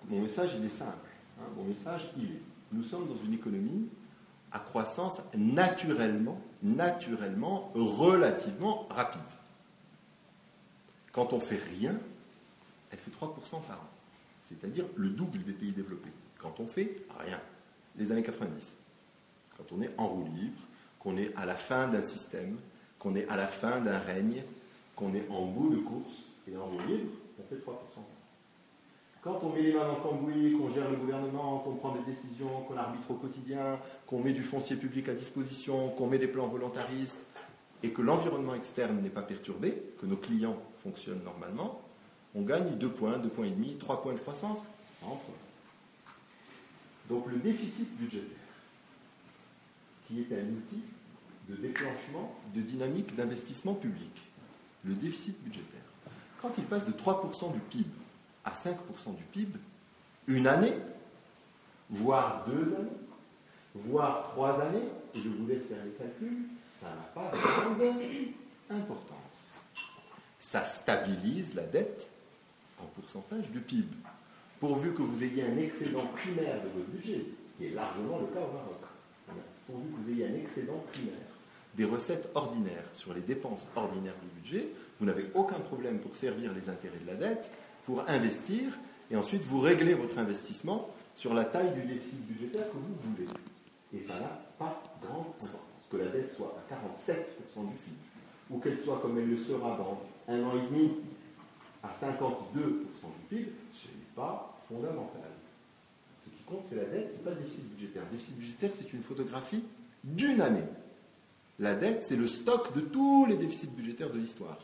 Mon message, il est simple. Mon message, il est: nous sommes dans une économie à croissance naturellement relativement rapide. Quand on fait rien, elle fait 3% par an. C'est-à-dire le double des pays développés. Quand on fait rien. Les années 90. Quand on est en roue libre, qu'on est à la fin d'un système, qu'on est à la fin d'un règne, qu'on est en bout de course et en roue libre, on fait 3%. Quand on met les mains dans le cambouis, qu'on gère le gouvernement, qu'on prend des décisions, qu'on arbitre au quotidien, qu'on met du foncier public à disposition, qu'on met des plans volontaristes, et que l'environnement externe n'est pas perturbé, que nos clients fonctionnent normalement, on gagne 2 points, 2 points et demi, 3 points de croissance, sans problème. Donc le déficit budgétaire, qui est un outil de déclenchement de dynamique d'investissement public, le déficit budgétaire, quand il passe de 3% du PIB à 5% du PIB, une année, voire 2 années, voire 3 années, et je vous laisse faire les calculs, ça n'a pas de grande importance. Ça stabilise la dette en pourcentage du PIB. Pourvu que vous ayez un excédent primaire de votre budget, ce qui est largement le cas au Maroc, pourvu que vous ayez un excédent primaire des recettes ordinaires sur les dépenses ordinaires du budget, vous n'avez aucun problème pour servir les intérêts de la dette, pour investir, et ensuite vous réglez votre investissement sur la taille du déficit budgétaire que vous voulez. Et ça n'a pas grande importance. Que la dette soit à 47% du PIB, ou qu'elle soit comme elle le sera dans 1 an et demi à 52% du PIB, ce n'est pas fondamental. Ce qui compte, c'est la dette, ce n'est pas le déficit budgétaire. Le déficit budgétaire, c'est une photographie d'une année. La dette, c'est le stock de tous les déficits budgétaires de l'histoire.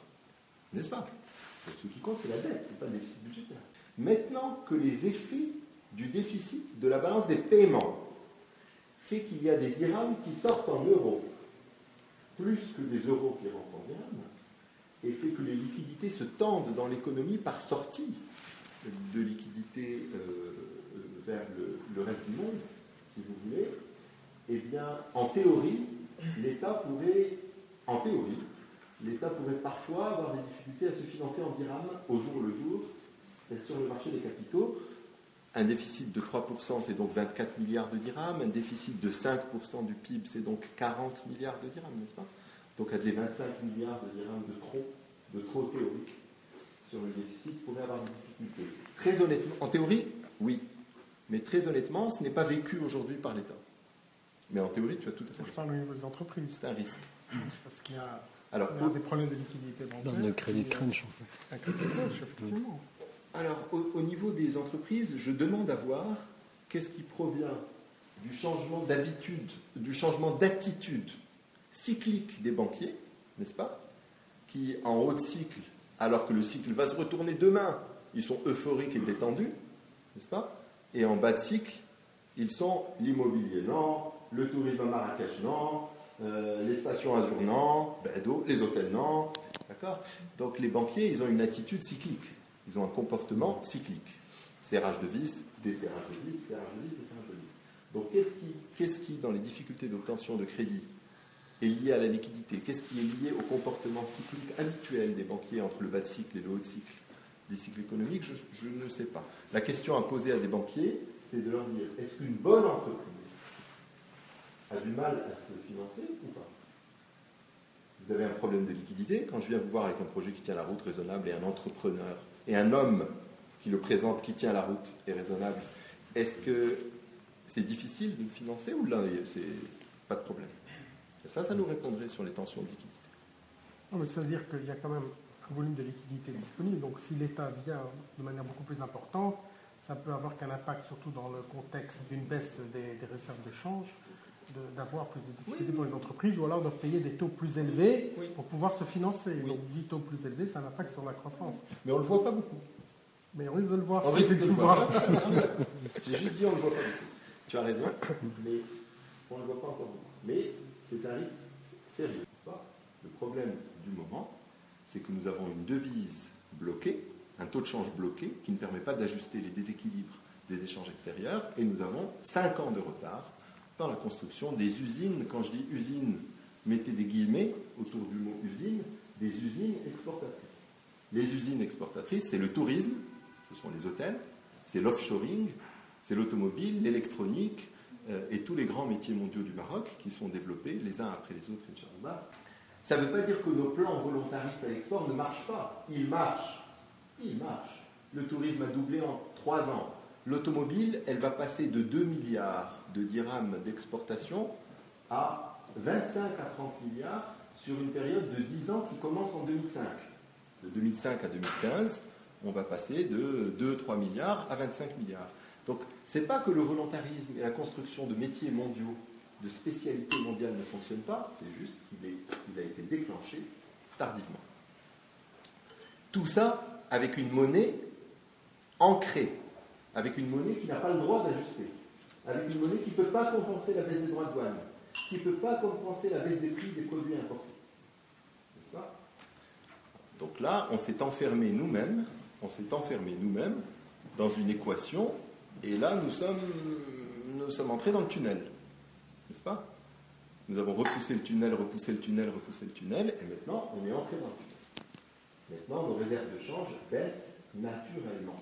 N'est-ce pas? Donc, ce qui compte, c'est la dette, ce n'est pas le déficit budgétaire. Maintenant que les effets du déficit de la balance des paiements fait qu'il y a des dirhams qui sortent en euros, plus que des euros qui rentrent en dirhams, et fait que les liquidités se tendent dans l'économie par sortie de liquidités vers le reste du monde, si vous voulez, eh bien, en théorie, l'État pourrait parfois avoir des difficultés à se financer en dirhams au jour le jour sur le marché des capitaux. Un déficit de 3%, c'est donc 24 milliards de dirhams. Un déficit de 5% du PIB, c'est donc 40 milliards de dirhams, n'est-ce pas? Donc, les 25 milliards de dirhams de trop théorique sur le déficit pourrait avoir des difficultés. Très honnêtement, en théorie, oui. Mais très honnêtement, ce n'est pas vécu aujourd'hui par l'État. Mais en théorie, tu as tout à fait raison. Je parle au niveau des entreprises. C'est un risque. Parce qu'il y a, des problèmes de liquidité bancaire. Dans le crédit crunch, en fait. Un crédit crunch, effectivement. Alors, au niveau des entreprises, je demande à voir qu'est-ce qui provient du changement d'habitude, du changement d'attitude cyclique des banquiers, n'est-ce pas? Qui, en haut de cycle, alors que le cycle va se retourner demain, ils sont euphoriques et détendus, n'est-ce pas? Et en bas de cycle, ils sont l'immobilier, non, le tourisme à Marrakech, non, les stations Azur, non, les hôtels, non, d'accord? Donc les banquiers, ils ont une attitude cyclique. Ils ont un comportement cyclique. Serrage de vis, desserrage de vis, serrage de vis, desserrage de vis. Donc qu'est-ce qui, dans les difficultés d'obtention de crédit, est lié à la liquidité? Qu'est-ce qui est lié au comportement cyclique habituel des banquiers entre le bas de cycle et le haut de cycle des cycles économiques? Je ne sais pas. La question à poser à des banquiers, c'est de leur dire, est-ce qu'une bonne entreprise a du mal à se financer ou pas? Vous avez un problème de liquidité, quand je viens vous voir avec un projet qui tient la route raisonnable et un entrepreneur et un homme qui le présente qui tient la route et raisonnable, est-ce que c'est difficile de le financer ou là, c'est pas de problème? Et ça nous répondrait sur les tensions de liquidité. Non, mais ça veut dire qu'il y a quand même un volume de liquidité disponible. Donc si l'État vient de manière beaucoup plus importante, ça peut avoir qu'un impact, surtout dans le contexte d'une baisse des réserves de change, d'avoir plus de difficultés pour les entreprises, ou alors doivent payer des taux plus élevés pour pouvoir se financer. Oui. Donc, dit taux plus élevés, ça a un impact sur la croissance. Mais on ne le voit pas beaucoup. Mais on risque de le voir. On risque de le voir. J'ai juste dit on ne le voit pas beaucoup. Tu as raison, mais on ne le voit pas encore beaucoup. Mais c'est un risque sérieux, n'est-ce pas? Le problème du moment, c'est que nous avons une devise bloquée, un taux de change bloqué, qui ne permet pas d'ajuster les déséquilibres des échanges extérieurs, et nous avons 5 ans de retard dans la construction des usines. Quand je dis usines, mettez des guillemets autour du mot usine, des usines exportatrices. Les usines exportatrices, c'est le tourisme, ce sont les hôtels, c'est l'offshoring, c'est l'automobile, l'électronique et tous les grands métiers mondiaux du Maroc qui sont développés les uns après les autres, Inch'Allah. Ça ne veut pas dire que nos plans volontaristes à l'export ne marchent pas. Ils marchent. Ils marchent. Le tourisme a doublé en 3 ans. L'automobile, elle va passer de 2 milliards de dirhams d'exportation à 25 à 30 milliards sur une période de 10 ans qui commence en 2005. De 2005 à 2015, on va passer de 2-3 milliards à 25 milliards. Donc, ce n'est pas que le volontarisme et la construction de métiers mondiaux, de spécialités mondiales ne fonctionnent pas, c'est juste qu'il a été déclenché tardivement. Tout ça avec une monnaie ancrée, avec une monnaie qui n'a pas le droit d'ajuster, avec une monnaie qui ne peut pas compenser la baisse des droits de douane, qui ne peut pas compenser la baisse des prix des produits importés. N'est-ce pas ? Donc là, on s'est enfermé nous-mêmes dans une équation, et là, nous sommes entrés dans le tunnel. N'est-ce pas ? Nous avons repoussé le tunnel, et maintenant, on est entré dans le tunnel. Maintenant, nos réserves de change baissent naturellement.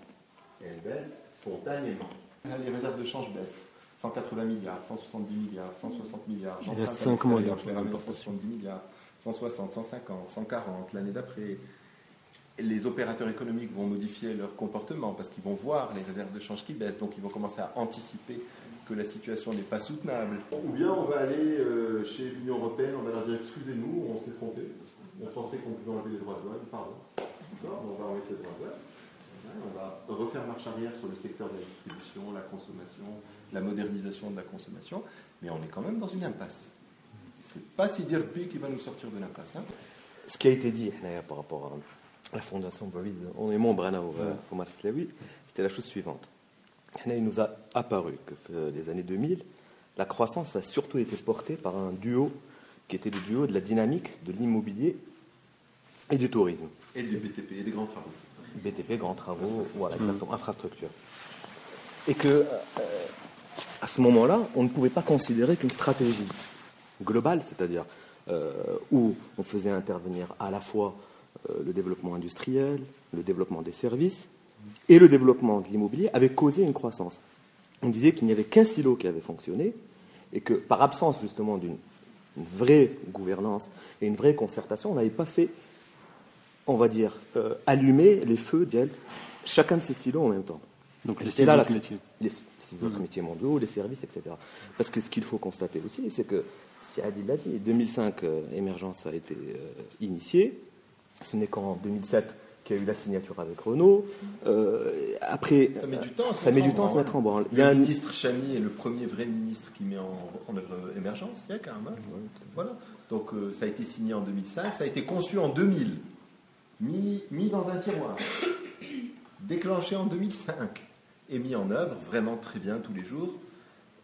Elles baissent spontanément. Les réserves de change baissent. 180 milliards, 170 milliards, 160 milliards. Il reste 5 mois. Je les ramène à 170 milliards, 160, 150, 140, l'année d'après. Les opérateurs économiques vont modifier leur comportement parce qu'ils vont voir les réserves de change qui baissent, donc ils vont commencer à anticiper que la situation n'est pas soutenable. Ou bien on va aller chez l'Union européenne, on va leur dire excusez-nous, on s'est trompé, on pensait qu'on pouvait enlever les droits de douane, pardon. On va enlever les droits de douane. On va refaire marche arrière sur le secteur de la distribution, la consommation, la modernisation de la consommation, mais on est quand même dans une impasse. C'est pas si dire Pi qui va nous sortir de l'impasse. Hein. Ce qui a été dit par rapport à la Fondation Bouygues, on est membre au Marslaoui, c'était la chose suivante. Il nous a apparu que les années 2000, la croissance a surtout été portée par un duo qui était le duo de la dynamique de l'immobilier et du tourisme. Et du BTP et des grands travaux. BTP, grands travaux, voilà, exactement, infrastructure. Et que, à ce moment-là, on ne pouvait pas considérer qu'une stratégie globale, c'est-à-dire où on faisait intervenir à la fois le développement industriel, le développement des services et le développement de l'immobilier, avait causé une croissance. On disait qu'il n'y avait qu'un silo qui avait fonctionné et que, par absence justement d'une vraie gouvernance et une vraie concertation, on n'avait pas fait, on va dire, allumer les feux d'elle, chacun de ces silos en même temps. Donc les 6 autres métiers. Les 6 autres métiers mondiaux, les services, etc. Parce que ce qu'il faut constater aussi, c'est que, si Adil l'a dit, 2005, Émergence a été initiée. Ce n'est qu'en 2007 qu'il y a eu la signature avec Renault. Après, ça met du temps à se mettre en branle. Le ministre Chani est le premier vrai ministre qui met en œuvre Émergence, il y a quand même. Hein. Voilà. Donc ça a été signé en 2005, ça a été conçu en 2000, mis dans un tiroir, déclenché en 2005 et mis en œuvre vraiment très bien tous les jours,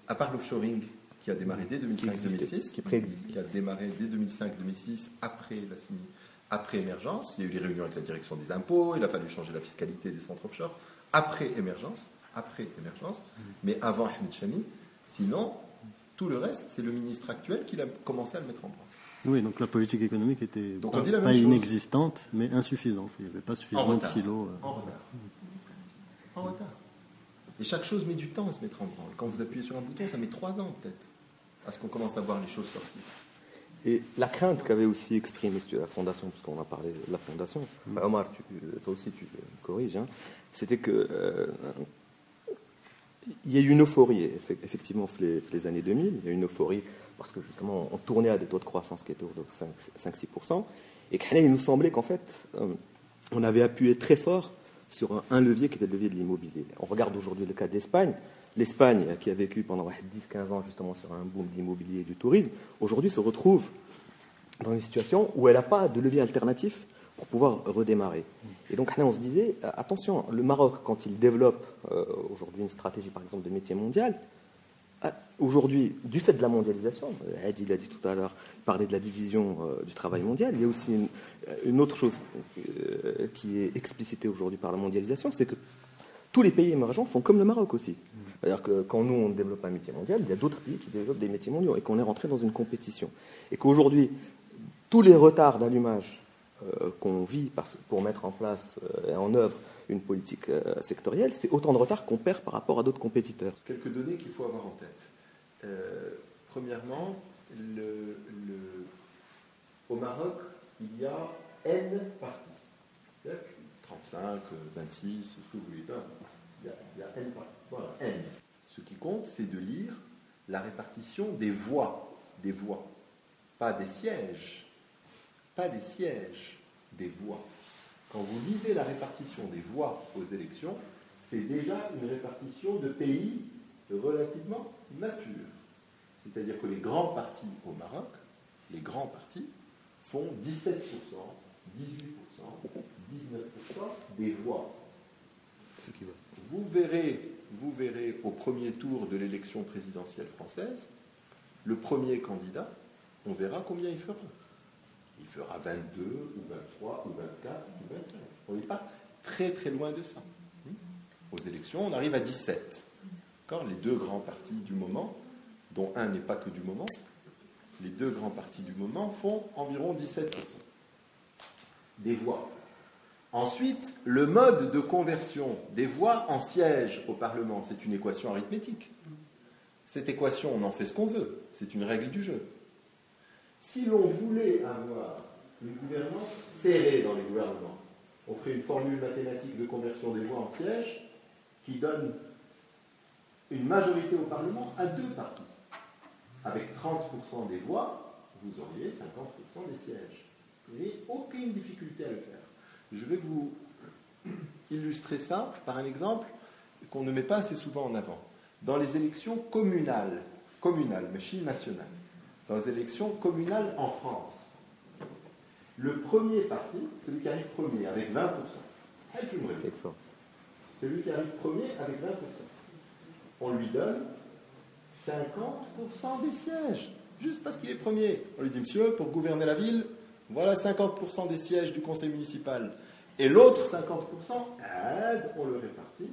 à part l'offshoring qui a démarré dès 2005-2006, qui a démarré dès 2005-2006 après Émergence. Il y a eu les réunions avec la direction des impôts, il a fallu changer la fiscalité des centres offshore, après Émergence, mais avant Ahmed Chami. Sinon, tout le reste, c'est le ministre actuel qui a commencé à le mettre en branle. Oui, donc la politique économique était pas inexistante, mais insuffisante. Il n'y avait pas suffisamment de silos. En retard. Et chaque chose met du temps à se mettre en branle. Quand vous appuyez sur un bouton, ça met 3 ans peut-être, à ce qu'on commence à voir les choses sortir. Et la crainte qu'avait aussi exprimée la Fondation, puisqu'on a parlé de la Fondation, Omar, toi aussi tu corriges, hein, c'était que il y a eu une euphorie, effectivement, les années 2000, il y a eu une euphorie parce que justement on tournait à des taux de croissance qui étaient autour de 5-6%, et qu'il nous semblait qu'en fait on avait appuyé très fort sur un levier qui était le levier de l'immobilier. On regarde aujourd'hui le cas d'Espagne. L'Espagne, qui a vécu pendant 10-15 ans justement sur un boom d'immobilier et du tourisme, aujourd'hui se retrouve dans une situation où elle n'a pas de levier alternatif pour pouvoir redémarrer. Et donc là, on se disait, attention, le Maroc, quand il développe aujourd'hui une stratégie, par exemple, de métier mondial, aujourd'hui, du fait de la mondialisation, Adil l'a dit tout à l'heure, il parlait de la division du travail mondial, il y a aussi une autre chose qui est explicitée aujourd'hui par la mondialisation, c'est que tous les pays émergents font comme le Maroc aussi. C'est-à-dire que quand nous, on développe un métier mondial, il y a d'autres pays qui développent des métiers mondiaux et qu'on est rentré dans une compétition. Et qu'aujourd'hui, tous les retards d'allumage qu'on vit pour mettre en place et en œuvre une politique sectorielle, c'est autant de retard qu'on perd par rapport à d'autres compétiteurs. Quelques données qu'il faut avoir en tête. Premièrement, au Maroc, il y a N partis. 35, 26, ce que vous voulez. Il y a N partis. Voilà, N. Ce qui compte, c'est de lire la répartition des voix. Des voix. Pas des sièges. Pas des sièges, des voix. Quand vous lisez la répartition des voix aux élections, c'est déjà une répartition de pays relativement mature. C'est-à-dire que les grands partis au Maroc, les grands partis, font 17%, 18%, 19% des voix. Ce qui va. Vous verrez au premier tour de l'élection présidentielle française, le premier candidat, on verra combien il fera. Il fera 22, ou 23, ou 24, ou 25. On n'est pas très très loin de ça. Aux élections, on arrive à 17. Les deux grands partis du moment, dont un n'est pas que du moment, les deux grands partis du moment font environ 17% des voix. Ensuite, le mode de conversion des voix en sièges au Parlement, c'est une équation arithmétique. Cette équation, on en fait ce qu'on veut. C'est une règle du jeu. Si l'on voulait avoir une gouvernance serrée dans les gouvernements, on ferait une formule mathématique de conversion des voix en sièges qui donne une majorité au Parlement à deux partis. Avec 30% des voix, vous auriez 50% des sièges. Vous n'avez aucune difficulté à le faire. Je vais vous illustrer ça par un exemple qu'on ne met pas assez souvent en avant. Dans les élections communales, machine nationale, dans les élections communales en France, le premier parti, celui qui arrive premier avec 20%, celui qui arrive premier avec 20%, on lui donne 50% des sièges, juste parce qu'il est premier. On lui dit, monsieur, pour gouverner la ville, voilà 50% des sièges du conseil municipal. Et l'autre 50%, on le répartit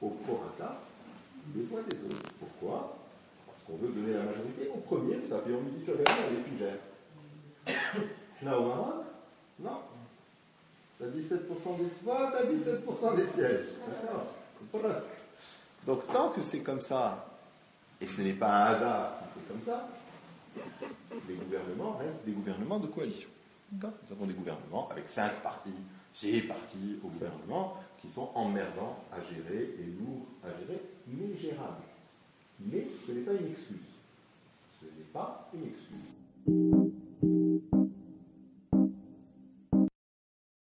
au prorata des voix des autres. Pourquoi? Parce qu'on veut donner la majorité au premier, ça fait on lui dit, tu as gagné, allez, tu gères. Là au Maroc, non. Tu as 17% des voix, tu as 17% des sièges. D'accord. Donc tant que c'est comme ça, et ce n'est pas un hasard si c'est comme ça, les gouvernements restent des gouvernements de coalition. Nous avons des gouvernements avec 5 partis, 6 partis au gouvernement qui sont emmerdants à gérer et lourds à gérer, mais gérables. Mais ce n'est pas une excuse. Ce n'est pas une excuse.